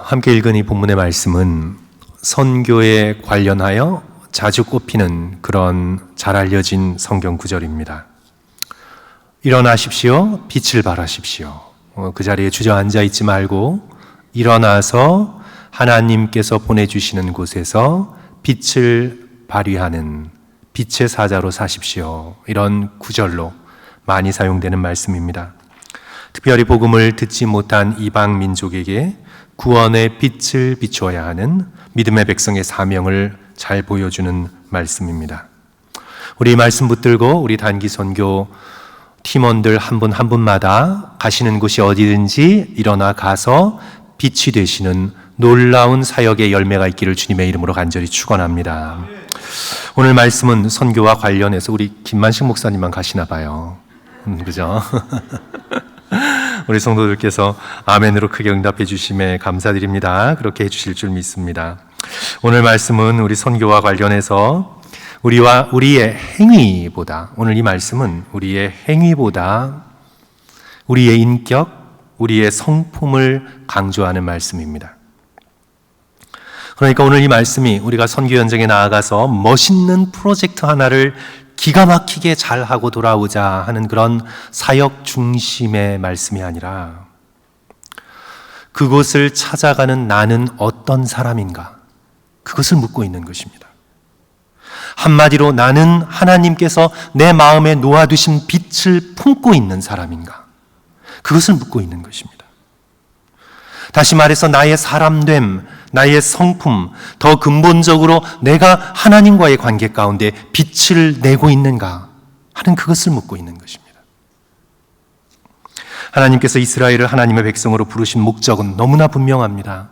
함께 읽은 이 본문의 말씀은 선교에 관련하여 자주 꼽히는 그런 잘 알려진 성경 구절입니다. 일어나십시오. 빛을 발하십시오. 그 자리에 주저앉아 있지 말고 일어나서 하나님께서 보내주시는 곳에서 빛을 발휘하는 빛의 사자로 사십시오. 이런 구절로 많이 사용되는 말씀입니다. 특별히 복음을 듣지 못한 이방 민족에게 구원의 빛을 비추어야 하는 믿음의 백성의 사명을 잘 보여주는 말씀입니다. 우리 이 말씀 붙들고 우리 단기 선교 팀원들 한 분 한 분마다 가시는 곳이 어디든지 일어나 가서 빛이 되시는 놀라운 사역의 열매가 있기를 주님의 이름으로 간절히 축원합니다. 오늘 말씀은 선교와 관련해서 우리 김만식 목사님만 가시나 봐요. 그죠? 우리 성도들께서 아멘으로 크게 응답해 주심에 감사드립니다. 그렇게 해 주실 줄 믿습니다. 오늘 말씀은 우리 선교와 관련해서 우리의 행위보다, 오늘 이 말씀은 우리의 행위보다 우리의 인격, 우리의 성품을 강조하는 말씀입니다. 그러니까 오늘 이 말씀이 우리가 선교 현장에 나아가서 멋있는 프로젝트 하나를 기가 막히게 잘하고 돌아오자 하는 그런 사역 중심의 말씀이 아니라 그곳을 찾아가는 나는 어떤 사람인가, 그것을 묻고 있는 것입니다. 한마디로 나는 하나님께서 내 마음에 놓아두신 빛을 품고 있는 사람인가, 그것을 묻고 있는 것입니다. 다시 말해서 나의 사람됨, 나의 성품, 더 근본적으로 내가 하나님과의 관계 가운데 빛을 내고 있는가 하는 그것을 묻고 있는 것입니다. 하나님께서 이스라엘을 하나님의 백성으로 부르신 목적은 너무나 분명합니다.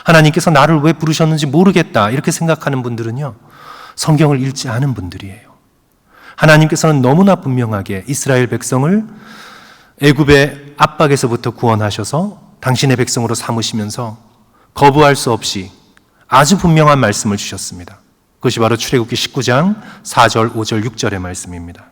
하나님께서 나를 왜 부르셨는지 모르겠다 이렇게 생각하는 분들은요, 성경을 읽지 않은 분들이에요. 하나님께서는 너무나 분명하게 이스라엘 백성을 애굽의 압박에서부터 구원하셔서 당신의 백성으로 삼으시면서 거부할 수 없이 아주 분명한 말씀을 주셨습니다. 그것이 바로 출애굽기 19장 4절, 5절, 6절의 말씀입니다.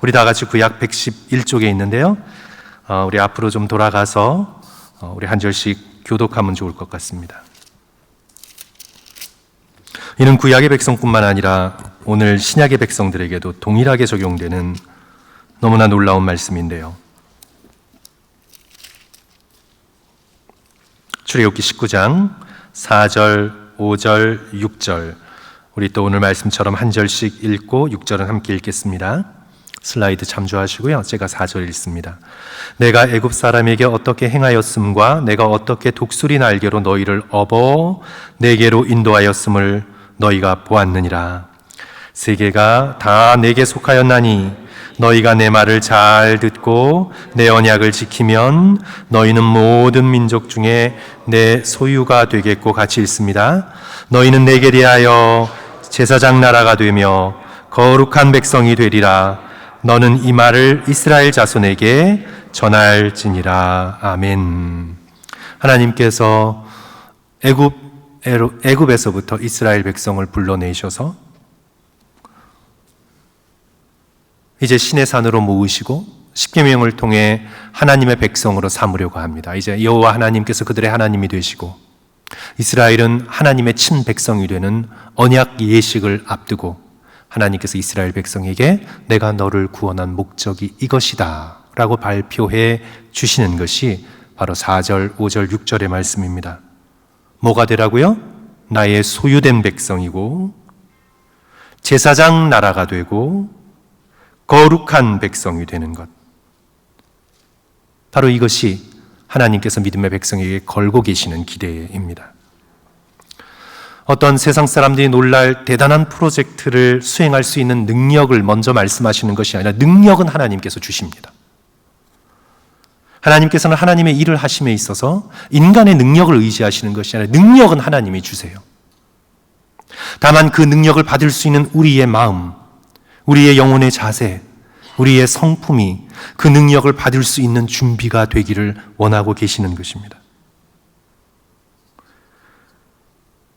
우리 다 같이 구약 111쪽에 있는데요. 우리 앞으로 좀 돌아가서 우리 한 절씩 교독하면 좋을 것 같습니다. 이는 구약의 백성뿐만 아니라 오늘 신약의 백성들에게도 동일하게 적용되는 너무나 놀라운 말씀인데요. 출애굽기 19장 4절, 5절, 6절, 우리 또 오늘 말씀처럼 한 절씩 읽고 6절은 함께 읽겠습니다. 슬라이드 참조하시고요. 제가 4절 읽습니다. 내가 애굽 사람에게 어떻게 행하였음과 내가 어떻게 독수리 날개로 너희를 업어 내게로 인도하였음을 너희가 보았느니라. 세계가 다 내게 속하였나니 너희가 내 말을 잘 듣고 내 언약을 지키면 너희는 모든 민족 중에 내 소유가 되겠고 같이 읽습니다. 너희는 내게 대하여 제사장 나라가 되며 거룩한 백성이 되리라. 너는 이 말을 이스라엘 자손에게 전할지니라. 아멘. 하나님께서 애굽에서부터 이스라엘 백성을 불러내셔서 이제 신의 산으로 모으시고 십계명을 통해 하나님의 백성으로 삼으려고 합니다. 이제 여호와 하나님께서 그들의 하나님이 되시고 이스라엘은 하나님의 친백성이 되는 언약 예식을 앞두고 하나님께서 이스라엘 백성에게 내가 너를 구원한 목적이 이것이다 라고 발표해 주시는 것이 바로 4절, 5절, 6절의 말씀입니다. 뭐가 되라고요? 나의 소유된 백성이고 제사장 나라가 되고 거룩한 백성이 되는 것. 바로 이것이 하나님께서 믿음의 백성에게 걸고 계시는 기대입니다. 어떤 세상 사람들이 놀랄 대단한 프로젝트를 수행할 수 있는 능력을 먼저 말씀하시는 것이 아니라 능력은 하나님께서 주십니다. 하나님께서는 하나님의 일을 하심에 있어서 인간의 능력을 의지하시는 것이 아니라 능력은 하나님이 주세요. 다만 그 능력을 받을 수 있는 우리의 마음, 우리의 영혼의 자세, 우리의 성품이 그 능력을 받을 수 있는 준비가 되기를 원하고 계시는 것입니다.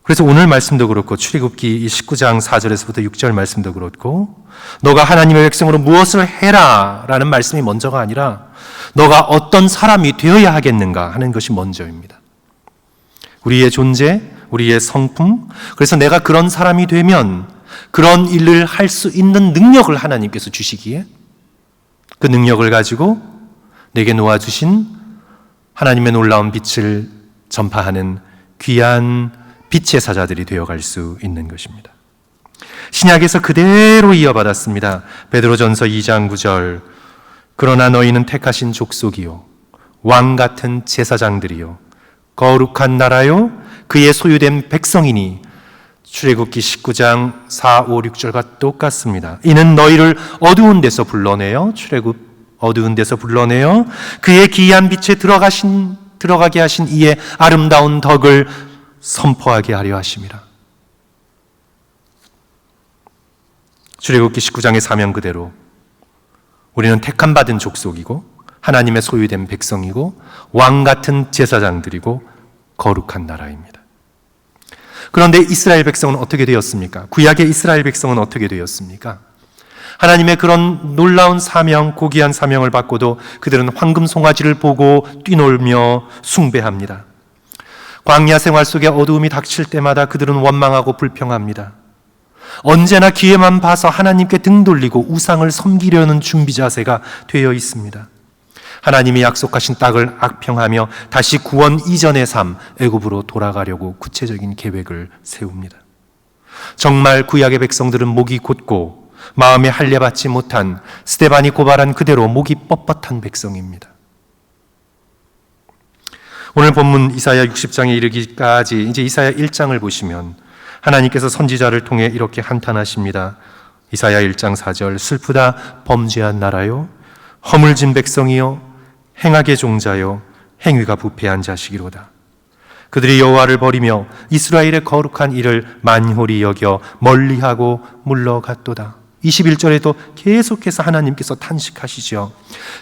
그래서 오늘 말씀도 그렇고 출애굽기 19장 4절에서부터 6절 말씀도 그렇고 너가 하나님의 백성으로 무엇을 해라 라는 말씀이 먼저가 아니라 너가 어떤 사람이 되어야 하겠는가 하는 것이 먼저입니다. 우리의 존재, 우리의 성품, 그래서 내가 그런 사람이 되면 그런 일을 할 수 있는 능력을 하나님께서 주시기에 그 능력을 가지고 내게 놓아주신 하나님의 놀라운 빛을 전파하는 귀한 빛의 사자들이 되어갈 수 있는 것입니다. 신약에서 그대로 이어받았습니다. 베드로전서 2장 9절, 그러나 너희는 택하신 족속이요 왕 같은 제사장들이요 거룩한 나라요 그의 소유된 백성이니, 출애굽기 19장 4, 5, 6절과 똑같습니다. 이는 너희를 어두운 데서 불러내어, 출애굽 어두운 데서 불러내어 그의 기이한 빛에 들어가게 하신 이의 아름다운 덕을 선포하게 하려 하심이라. 출애굽기 19장의 사명 그대로 우리는 택함 받은 족속이고 하나님의 소유된 백성이고 왕 같은 제사장들이고 거룩한 나라입니다. 그런데 이스라엘 백성은 어떻게 되었습니까? 구약의 이스라엘 백성은 어떻게 되었습니까? 하나님의 그런 놀라운 사명, 고귀한 사명을 받고도 그들은 황금 송아지를 보고 뛰놀며 숭배합니다. 광야 생활 속에 어두움이 닥칠 때마다 그들은 원망하고 불평합니다. 언제나 기회만 봐서 하나님께 등 돌리고 우상을 섬기려는 준비 자세가 되어 있습니다. 하나님이 약속하신 땅을 악평하며 다시 구원 이전의 삶, 애굽으로 돌아가려고 구체적인 계획을 세웁니다. 정말 구약의 백성들은 목이 곧고 마음에 할례받지 못한, 스데반이 고발한 그대로 목이 뻣뻣한 백성입니다. 오늘 본문 이사야 60장에 이르기까지 이제 이사야 1장을 보시면 하나님께서 선지자를 통해 이렇게 한탄하십니다. 이사야 1장 4절, 슬프다 범죄한 나라요 허물진 백성이요 행악의 종자요 행위가 부패한 자식이로다. 그들이 여호와를 버리며 이스라엘의 거룩한 일을 만홀히 여겨 멀리하고 물러갔도다. 21절에도 계속해서 하나님께서 탄식하시죠.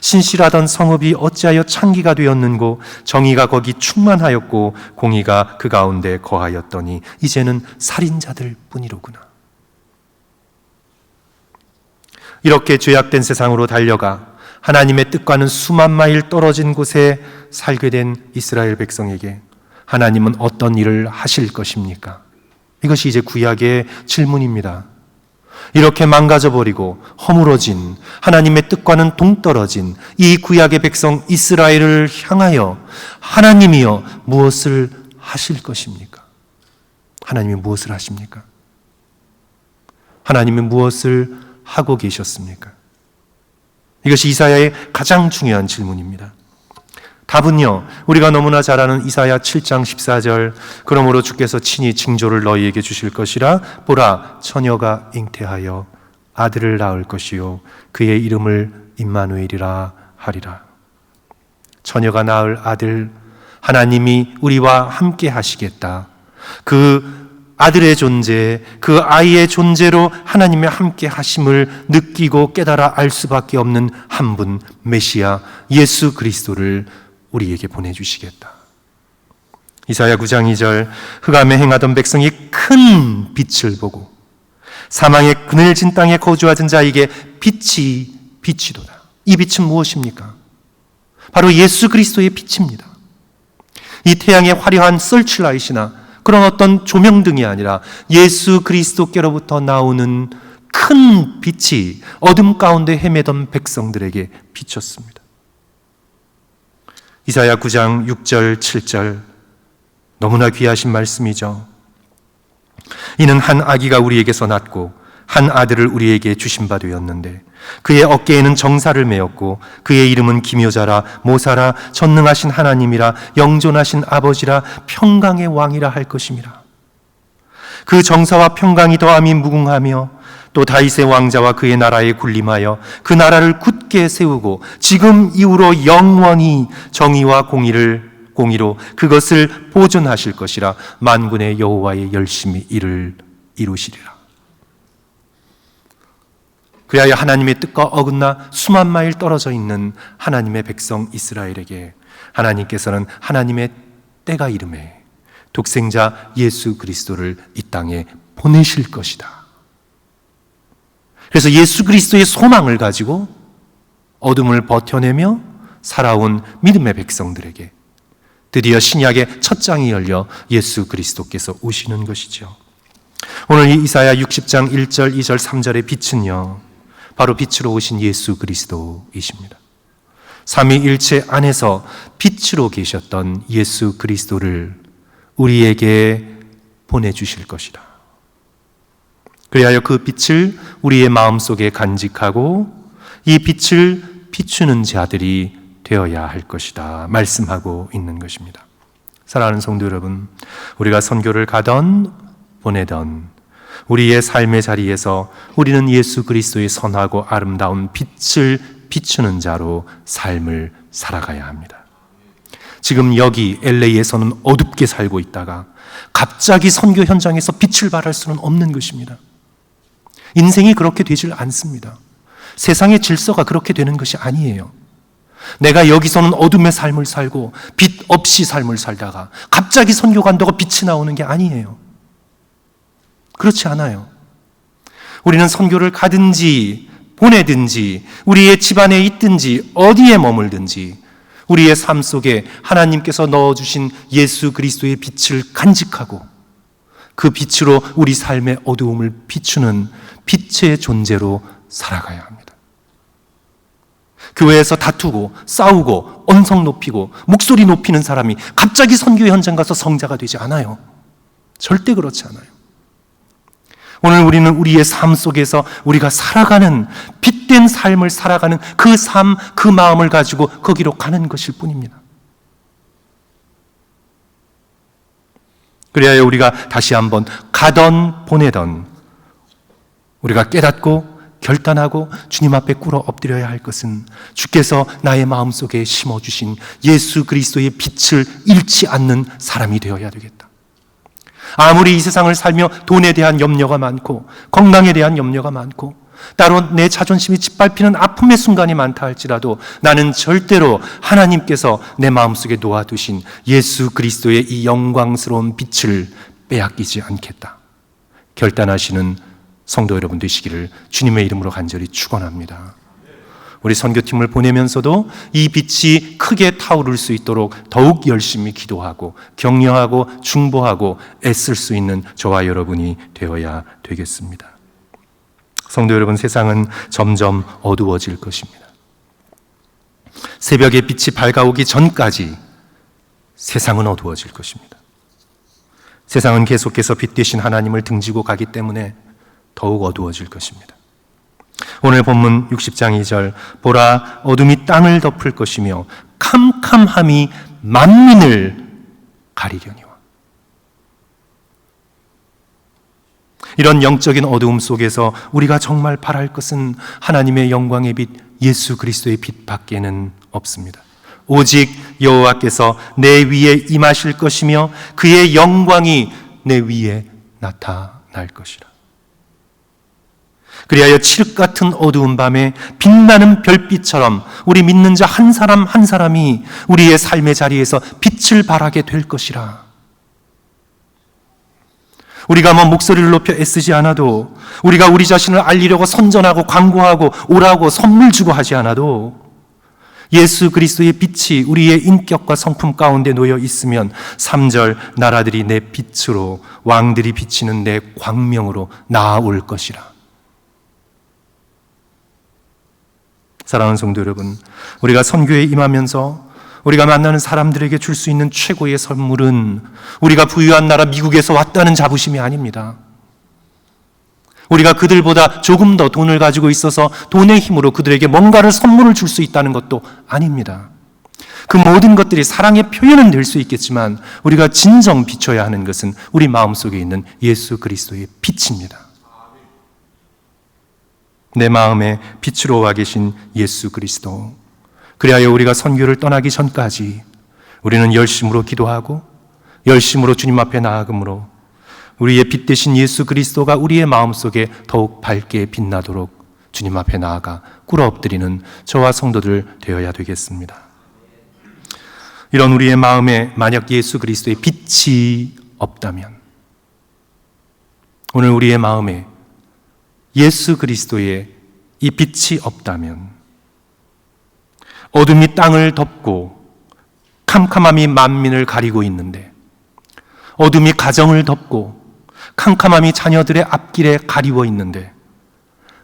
신실하던 성읍이 어찌하여 창기가 되었는고, 정의가 거기 충만하였고 공의가 그 가운데 거하였더니 이제는 살인자들 뿐이로구나. 이렇게 죄악된 세상으로 달려가 하나님의 뜻과는 수만 마일 떨어진 곳에 살게 된 이스라엘 백성에게 하나님은 어떤 일을 하실 것입니까? 이것이 이제 구약의 질문입니다. 이렇게 망가져버리고 허물어진, 하나님의 뜻과는 동떨어진 이 구약의 백성 이스라엘을 향하여 하나님이여 무엇을 하실 것입니까? 하나님이 무엇을 하십니까? 하나님이 무엇을 하고 계셨습니까? 이것이 이사야의 가장 중요한 질문입니다. 답은요, 우리가 너무나 잘 아는 이사야 7장 14절, 그러므로 주께서 친히 징조를 너희에게 주실 것이라. 보라, 처녀가 잉태하여 아들을 낳을 것이요 그의 이름을 임마누엘이라 하리라. 처녀가 낳을 아들, 하나님이 우리와 함께 하시겠다. 그 아들의 존재, 그 아이의 존재로 하나님의 함께 하심을 느끼고 깨달아 알 수밖에 없는 한 분, 메시아 예수 그리스도를 우리에게 보내주시겠다. 이사야 9장 2절, 흑암에 행하던 백성이 큰 빛을 보고 사망의 그늘진 땅에 거주하던 자에게 빛이 비치도다. 이 빛은 무엇입니까? 바로 예수 그리스도의 빛입니다. 이 태양의 화려한 설치라이트나 그런 어떤 조명등이 아니라 예수 그리스도께로부터 나오는 큰 빛이 어둠 가운데 헤매던 백성들에게 비쳤습니다. 이사야 9장 6절 7절, 너무나 귀하신 말씀이죠. 이는 한 아기가 우리에게서 낳고 한 아들을 우리에게 주신 바 되었는데 그의 어깨에는 정사를 메었고 그의 이름은 기묘자라, 모사라, 전능하신 하나님이라, 영존하신 아버지라, 평강의 왕이라 할 것임이라. 그 정사와 평강이 더함이 무궁하며 또 다윗의 왕자와 그의 나라에 군림하여 그 나라를 굳게 세우고 지금 이후로 영원히 정의와 공의로 그것을 보존하실 것이라. 만군의 여호와의 열심히 이를 이루시리라. 그리하여 하나님의 뜻과 어긋나 수만 마일 떨어져 있는 하나님의 백성 이스라엘에게 하나님께서는 하나님의 때가 이름에 독생자 예수 그리스도를 이 땅에 보내실 것이다. 그래서 예수 그리스도의 소망을 가지고 어둠을 버텨내며 살아온 믿음의 백성들에게 드디어 신약의 첫 장이 열려 예수 그리스도께서 오시는 것이죠. 오늘 이 이사야 60장 1절, 2절, 3절의 빛은요, 바로 빛으로 오신 예수 그리스도이십니다. 삼위일체 안에서 빛으로 계셨던 예수 그리스도를 우리에게 보내주실 것이다. 그리하여 그 빛을 우리의 마음속에 간직하고 이 빛을 비추는 자들이 되어야 할 것이다 말씀하고 있는 것입니다. 사랑하는 성도 여러분, 우리가 선교를 가던 보내던 우리의 삶의 자리에서 우리는 예수 그리스도의 선하고 아름다운 빛을 비추는 자로 삶을 살아가야 합니다. 지금 여기 LA에서는 어둡게 살고 있다가 갑자기 선교 현장에서 빛을 발할 수는 없는 것입니다. 인생이 그렇게 되질 않습니다. 세상의 질서가 그렇게 되는 것이 아니에요. 내가 여기서는 어둠의 삶을 살고 빛 없이 삶을 살다가 갑자기 선교 간다고 빛이 나오는 게 아니에요. 그렇지 않아요. 우리는 선교를 가든지 보내든지 우리의 집안에 있든지 어디에 머물든지 우리의 삶 속에 하나님께서 넣어주신 예수 그리스도의 빛을 간직하고 그 빛으로 우리 삶의 어두움을 비추는 빛의 존재로 살아가야 합니다. 교회에서 다투고 싸우고 언성 높이고 목소리 높이는 사람이 갑자기 선교 현장 가서 성자가 되지 않아요. 절대 그렇지 않아요. 오늘 우리는 우리의 삶 속에서 우리가 살아가는 빛된 삶을 살아가는 그 삶, 그 마음을 가지고 거기로 가는 것일 뿐입니다. 그래야 우리가 다시 한번 가던 보내던 우리가 깨닫고 결단하고 주님 앞에 꿇어 엎드려야 할 것은 주께서 나의 마음속에 심어주신 예수 그리스도의 빛을 잃지 않는 사람이 되어야 되겠다. 아무리 이 세상을 살며 돈에 대한 염려가 많고 건강에 대한 염려가 많고 따로 내 자존심이 짓밟히는 아픔의 순간이 많다 할지라도 나는 절대로 하나님께서 내 마음속에 놓아두신 예수 그리스도의 이 영광스러운 빛을 빼앗기지 않겠다. 결단하시는 성도 여러분 되시기를 주님의 이름으로 간절히 축원합니다. 우리 선교팀을 보내면서도 이 빛이 크게 타오를 수 있도록 더욱 열심히 기도하고 격려하고 중보하고 애쓸 수 있는 저와 여러분이 되어야 되겠습니다. 성도 여러분, 세상은 점점 어두워질 것입니다. 새벽의 빛이 밝아오기 전까지 세상은 어두워질 것입니다. 세상은 계속해서 빛 되신 하나님을 등지고 가기 때문에 더욱 어두워질 것입니다. 오늘 본문 60장 2절 보라 어둠이 땅을 덮을 것이며 캄캄함이 만민을 가리려니와. 이런 영적인 어두움 속에서 우리가 정말 바랄 것은 하나님의 영광의 빛 예수 그리스도의 빛 밖에는 없습니다. 오직 여호와께서 내 위에 임하실 것이며 그의 영광이 내 위에 나타날 것이라. 그리하여 칠흑 같은 어두운 밤에 빛나는 별빛처럼 우리 믿는 자 한 사람 한 사람이 우리의 삶의 자리에서 빛을 발하게 될 것이라. 우리가 목소리를 높여 애쓰지 않아도, 우리가 우리 자신을 알리려고 선전하고 광고하고 오라고 선물 주고 하지 않아도 예수 그리스도의 빛이 우리의 인격과 성품 가운데 놓여 있으면 3절 나라들이 내 빛으로 왕들이 비치는 내 광명으로 나아올 것이라. 사랑하는 성도 여러분, 우리가 선교에 임하면서 우리가 만나는 사람들에게 줄 수 있는 최고의 선물은 우리가 부유한 나라 미국에서 왔다는 자부심이 아닙니다. 우리가 그들보다 조금 더 돈을 가지고 있어서 돈의 힘으로 그들에게 뭔가를 선물을 줄 수 있다는 것도 아닙니다. 그 모든 것들이 사랑의 표현은 될 수 있겠지만 우리가 진정 비춰야 하는 것은 우리 마음속에 있는 예수 그리스도의 빛입니다. 내 마음에 빛으로 와 계신 예수 그리스도. 그리하여 우리가 선교를 떠나기 전까지 우리는 열심으로 기도하고 열심으로 주님 앞에 나아gam으로 우리의 빛 되신 예수 그리스도가 우리의 마음속에 더욱 밝게 빛나도록 주님 앞에 나아가 꿇어 엎드리는 저와 성도들 되어야 되겠습니다. 이런 우리의 마음에 만약 예수 그리스도의 빛이 없다면, 오늘 우리의 마음에 예수 그리스도의 이 빛이 없다면 어둠이 땅을 덮고 캄캄함이 만민을 가리고 있는데, 어둠이 가정을 덮고 캄캄함이 자녀들의 앞길에 가리워 있는데,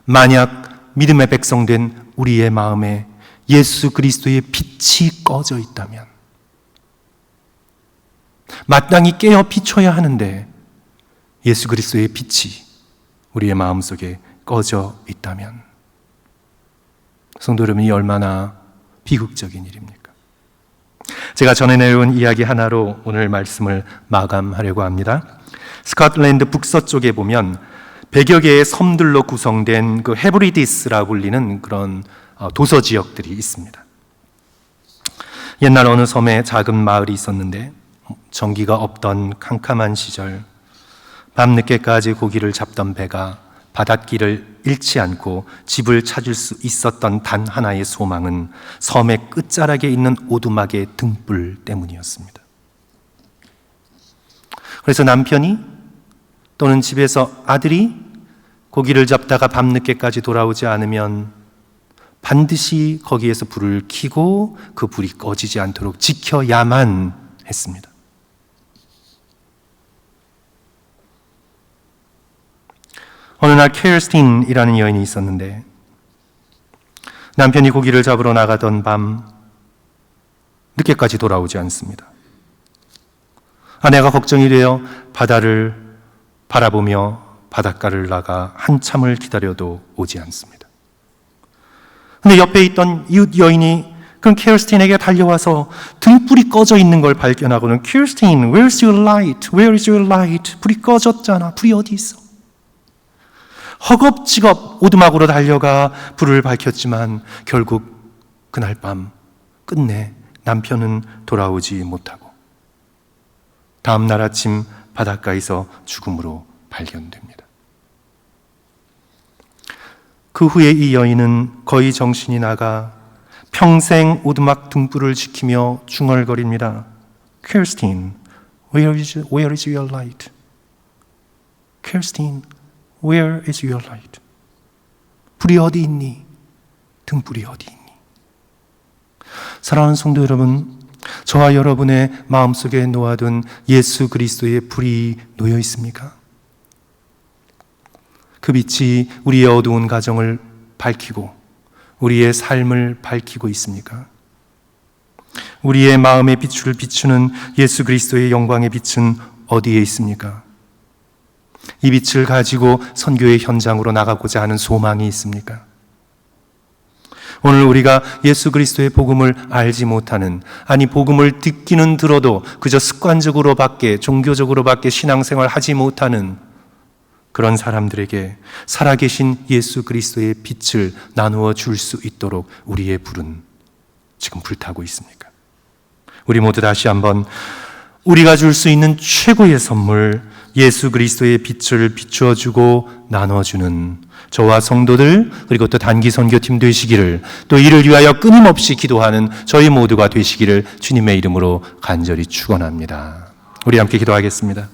만약 믿음의 백성된 우리의 마음에 예수 그리스도의 빛이 꺼져 있다면, 마땅히 깨어 비춰야 하는데 예수 그리스도의 빛이 우리의 마음속에 꺼져 있다면, 성도 여러분이 얼마나 비극적인 일입니까? 제가 전해내온 이야기 하나로 오늘 말씀을 마감하려고 합니다. 스코틀랜드 북서쪽에 보면 100여 개의 섬들로 구성된 그 헤브리디스라고 불리는 그런 도서 지역들이 있습니다. 옛날 어느 섬에 작은 마을이 있었는데, 전기가 없던 캄캄한 시절, 밤늦게까지 고기를 잡던 배가 바닷길을 잃지 않고 집을 찾을 수 있었던 단 하나의 소망은 섬의 끝자락에 있는 오두막의 등불 때문이었습니다. 그래서 남편이 또는 집에서 아들이 고기를 잡다가 밤늦게까지 돌아오지 않으면 반드시 거기에서 불을 켜고 그 불이 꺼지지 않도록 지켜야만 했습니다. 어느 날 캐럴스틴이라는 여인이 있었는데, 남편이 고기를 잡으러 나가던 밤 늦게까지 돌아오지 않습니다. 아내가 걱정이 되어 바다를 바라보며 바닷가를 나가 한참을 기다려도 오지 않습니다. 근데 옆에 있던 이웃 여인이 그 캐럴스틴에게 달려와서 등불이 꺼져 있는 걸 발견하고는, 캐럴스틴, where's your light? Where is your light? 불이 꺼졌잖아. 불이 어디 있어? 허겁지겁 오두막으로 달려가 불을 밝혔지만 결국 그날 밤 끝내 남편은 돌아오지 못하고 다음 날 아침 바닷가에서 죽음으로 발견됩니다. 그 후에 이 여인은 거의 정신이 나가 평생 오두막 등불을 지키며 중얼거립니다. Kirsten, where is your light? Kirsten, where is your light? 불이 어디 있니? 등불이 어디 있니? 사랑하는 성도 여러분, 저와 여러분의 마음속에 놓아둔 예수 그리스도의 불이 놓여 있습니까? 그 빛이 우리의 어두운 가정을 밝히고 우리의 삶을 밝히고 있습니까? 우리의 마음의 빛을 비추는 예수 그리스도의 영광의 빛은 어디에 있습니까? 이 빛을 가지고 선교의 현장으로 나가고자 하는 소망이 있습니까? 오늘 우리가 예수 그리스도의 복음을 알지 못하는, 아니 복음을 듣기는 들어도 그저 습관적으로밖에, 종교적으로밖에 신앙생활 하지 못하는 그런 사람들에게 살아계신 예수 그리스도의 빛을 나누어 줄 수 있도록 우리의 불은 지금 불타고 있습니까? 우리 모두 다시 한번 우리가 줄 수 있는 최고의 선물, 예수 그리스도의 빛을 비추어주고 나눠주는 저와 성도들, 그리고 또 단기 선교팀 되시기를, 또 이를 위하여 끊임없이 기도하는 저희 모두가 되시기를 주님의 이름으로 간절히 축원합니다. 우리 함께 기도하겠습니다.